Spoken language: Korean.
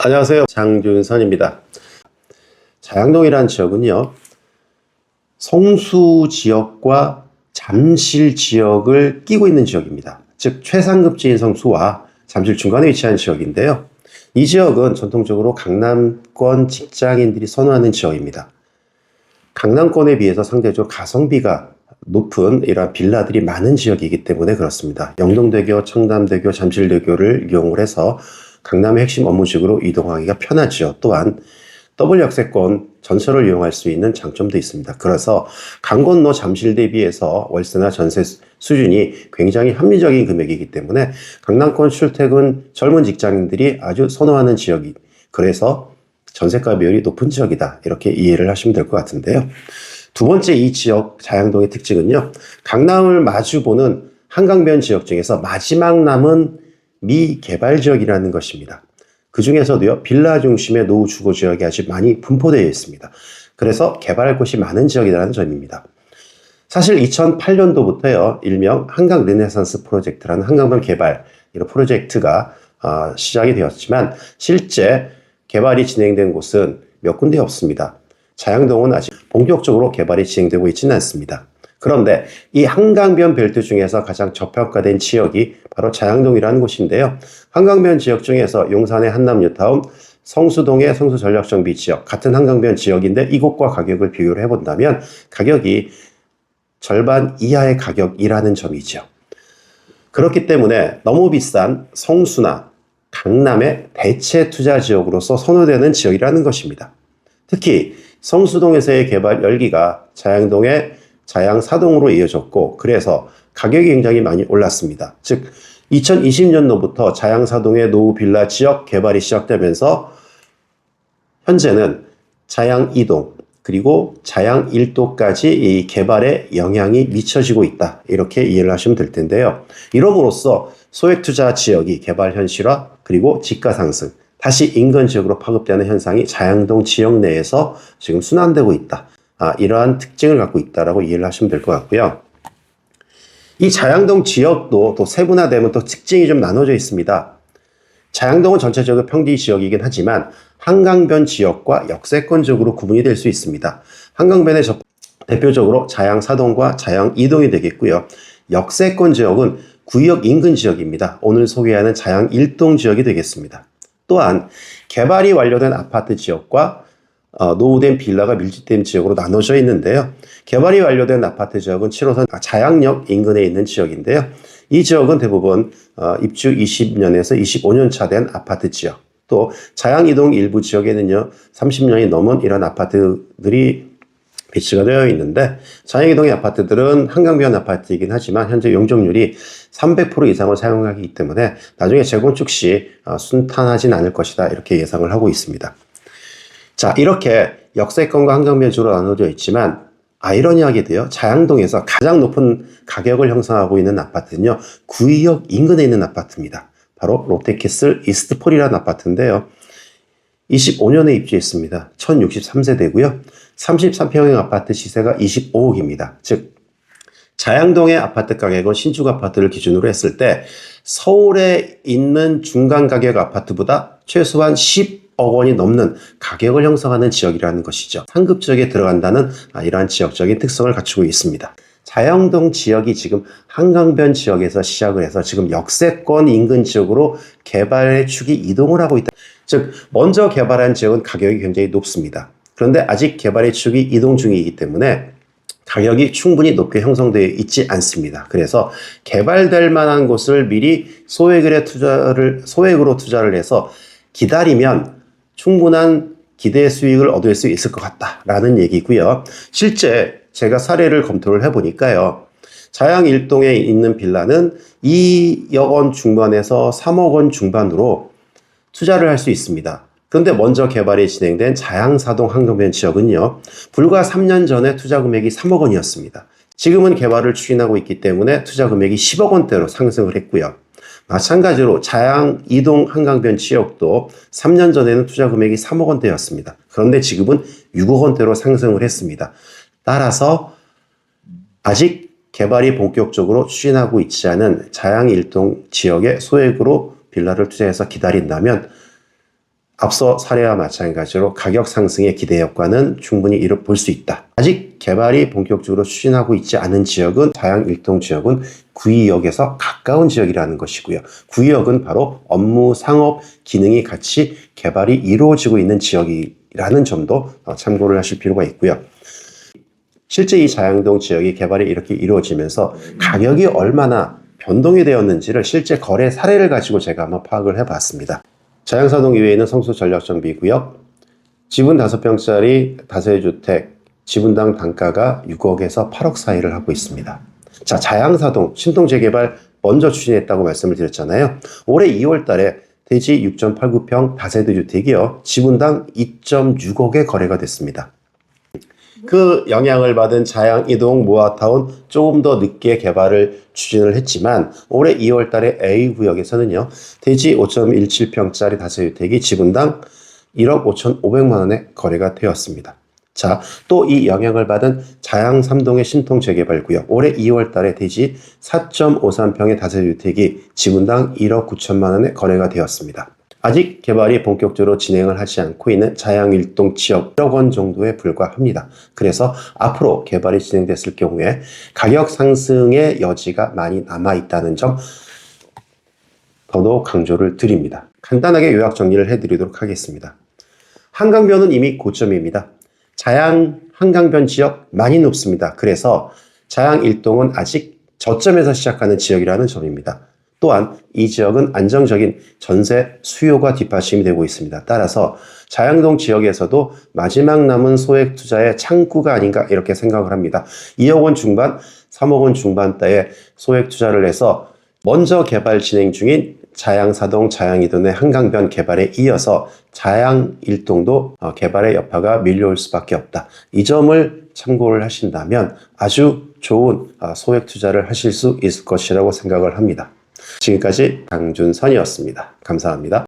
안녕하세요. 장준선입니다. 자양동이라는 지역은요, 성수 지역과 잠실 지역을 끼고 있는 지역입니다. 즉 최상급지인 성수와 잠실 중간에 위치한 지역인데요. 이 지역은 전통적으로 강남권 직장인들이 선호하는 지역입니다. 강남권에 비해서 상대적으로 가성비가 높은 이러한 빌라들이 많은 지역이기 때문에 그렇습니다. 영동대교, 청담대교, 잠실대교를 이용을 해서 강남의 핵심 업무지구로 이동하기가 편하죠. 또한 더블 역세권 전철을 이용할 수 있는 장점도 있습니다. 그래서 강 건너 잠실 대비해서 월세나 전세 수준이 굉장히 합리적인 금액이기 때문에 강남권 출퇴근 젊은 직장인들이 아주 선호하는 지역이, 그래서 전세가 비율이 높은 지역이다, 이렇게 이해를 하시면 될 것 같은데요. 두 번째, 이 지역 자양동의 특징은요, 강남을 마주보는 한강변 지역 중에서 마지막 남은 미개발 지역이라는 것입니다. 그 중에서도요, 빌라 중심의 노후 주거 지역이 아주 많이 분포되어 있습니다. 그래서 개발할 곳이 많은 지역이라는 점입니다. 사실 2008년도부터요, 일명 한강 르네상스 프로젝트라는 한강변 개발 이런 프로젝트가 시작이 되었지만 실제 개발이 진행된 곳은 몇 군데 없습니다. 자양동은 아직 본격적으로 개발이 진행되고 있지는 않습니다. 그런데 이 한강변 벨트 중에서 가장 저평가된 지역이 바로 자양동이라는 곳인데요. 한강변 지역 중에서 용산의 한남뉴타운, 성수동의 성수전력정비지역, 같은 한강변 지역인데 이곳과 가격을 비교를 해본다면 가격이 절반 이하의 가격이라는 점이죠. 그렇기 때문에 너무 비싼 성수나 강남의 대체 투자 지역으로서 선호되는 지역이라는 것입니다. 특히 성수동에서의 개발 열기가 자양동의 자양사동으로 이어졌고, 그래서 가격이 굉장히 많이 올랐습니다. 즉 2020년도부터 자양사동의 노후 빌라 지역 개발이 시작되면서 현재는 자양 2동 그리고 자양 1도까지 이 개발에 영향이 미쳐지고 있다, 이렇게 이해를 하시면 될 텐데요. 이러므로써 소액투자 지역이 개발 현실화 그리고 지가 상승, 다시 인근 지역으로 파급되는 현상이 자양동 지역 내에서 지금 순환되고 있다, 이러한 특징을 갖고 있다라고 이해를 하시면 될 것 같고요. 이 자양동 지역도 또 세분화되면 또 특징이 좀 나눠져 있습니다. 자양동은 전체적으로 평지 지역이긴 하지만 한강변 지역과 역세권 지역으로 구분이 될 수 있습니다. 한강변의 대표적으로 자양 4동과 자양 2동이 되겠고요. 역세권 지역은 구역 인근 지역입니다. 오늘 소개하는 자양 1동 지역이 되겠습니다. 또한 개발이 완료된 아파트 지역과 노후된 빌라가 밀집된 지역으로 나눠져 있는데요. 개발이 완료된 아파트 지역은 7호선 자양역 인근에 있는 지역인데요. 이 지역은 대부분 입주 20년에서 25년 차 된 아파트 지역, 또 자양이동 일부 지역에는요 30년이 넘은 이런 아파트들이 배치가 되어 있는데, 자양이동의 아파트들은 한강변 아파트이긴 하지만 현재 용적률이 300% 이상을 사용하기 때문에 나중에 재건축 시 순탄하진 않을 것이다, 이렇게 예상을 하고 있습니다. 자, 이렇게 역세권과 한강변 지역으로 나눠져 있지만 아이러니하게도요, 자양동에서 가장 높은 가격을 형성하고 있는 아파트는요, 구의역 인근에 있는 아파트입니다. 바로 롯데캐슬 이스트폴이라는 아파트인데요. 25년에 입주했습니다. 1063세대고요. 33평형 아파트 시세가 25억입니다. 즉 자양동의 아파트 가격은 신축 아파트를 기준으로 했을 때 서울에 있는 중간 가격 아파트보다 최소한 10억 원이 넘는 가격을 형성하는 지역이라는 것이죠. 상급 지역에 들어간다는 이러한 지역적인 특성을 갖추고 있습니다. 자양동 지역이 지금 한강변 지역에서 시작을 해서 지금 역세권 인근 지역으로 개발의 축이 이동을 하고 있다. 즉 먼저 개발한 지역은 가격이 굉장히 높습니다. 그런데 아직 개발의 축이 이동 중이기 때문에 가격이 충분히 높게 형성되어 있지 않습니다. 그래서 개발될 만한 곳을 미리 소액으로 투자를 해서 기다리면 충분한 기대 수익을 얻을 수 있을 것 같다라는 얘기고요. 실제 제가 사례를 검토를 해보니까요, 자양 1동에 있는 빌라는 2억 원 중반에서 3억 원 중반으로 투자를 할 수 있습니다. 그런데 먼저 개발이 진행된 자양 4동 한강변 지역은요, 불과 3년 전에 투자 금액이 3억 원이었습니다. 지금은 개발을 추진하고 있기 때문에 투자 금액이 10억 원대로 상승을 했고요. 마찬가지로 자양 2동 한강변 지역도 3년 전에는 투자 금액이 3억 원대였습니다. 그런데 지금은 6억 원대로 상승을 했습니다. 따라서 아직 개발이 본격적으로 추진하고 있지 않은 자양 1동 지역의 소액으로 빌라를 투자해서 기다린다면 앞서 사례와 마찬가지로 가격 상승의 기대 효과는 충분히 볼 수 있다. 아직 개발이 본격적으로 추진하고 있지 않은 지역은 자양1동 지역은 구의역에서 가까운 지역이라는 것이고요. 구의역은 바로 업무, 상업, 기능이 같이 개발이 이루어지고 있는 지역이라는 점도 참고를 하실 필요가 있고요. 실제 이 자양동 지역이 개발이 이렇게 이루어지면서 가격이 얼마나 변동이 되었는지를 실제 거래 사례를 가지고 제가 한번 파악을 해봤습니다. 자양사동 이외에는 성수전력정비구역, 지분 5평짜리 다세대 주택, 지분당 단가가 6억에서 8억 사이를 하고 있습니다. 자, 자양사동 신동재개발 먼저 추진했다고 말씀을 드렸잖아요. 올해 2월 달에 대지 6.89평 다세대 주택이요, 지분당 2.6억에 거래가 됐습니다. 그 영향을 받은 자양 이동 모아타운 조금 더 늦게 개발을 추진을 했지만 올해 2월 달에 A구역에서는요, 대지 5.17평짜리 다세주택이 지분당 1억 5,500만 원에 거래가 되었습니다. 자, 또 이 영향을 받은 자양 3동의 신통 재개발구역, 올해 2월 달에 대지 4.53평의 다세주택이 지분당 1억 9천만 원에 거래가 되었습니다. 아직 개발이 본격적으로 진행을 하지 않고 있는 자양1동 지역 1억 원 정도에 불과합니다. 그래서 앞으로 개발이 진행됐을 경우에 가격 상승의 여지가 많이 남아있다는 점 더더욱 강조를 드립니다. 간단하게 요약 정리를 해드리도록 하겠습니다. 한강변은 이미 고점입니다. 자양 한강변 지역 많이 높습니다. 그래서 자양1동은 아직 저점에서 시작하는 지역이라는 점입니다. 또한 이 지역은 안정적인 전세 수요가 뒷받침이 되고 있습니다. 따라서 자양동 지역에서도 마지막 남은 소액 투자의 창구가 아닌가 이렇게 생각을 합니다. 2억 원 중반, 3억 원 중반대의 소액 투자를 해서 먼저 개발 진행 중인 자양사동, 자양이동의 한강변 개발에 이어서 자양1동도 개발의 여파가 밀려올 수밖에 없다. 이 점을 참고를 하신다면 아주 좋은 소액 투자를 하실 수 있을 것이라고 생각을 합니다. 지금까지 강준선이었습니다. 감사합니다.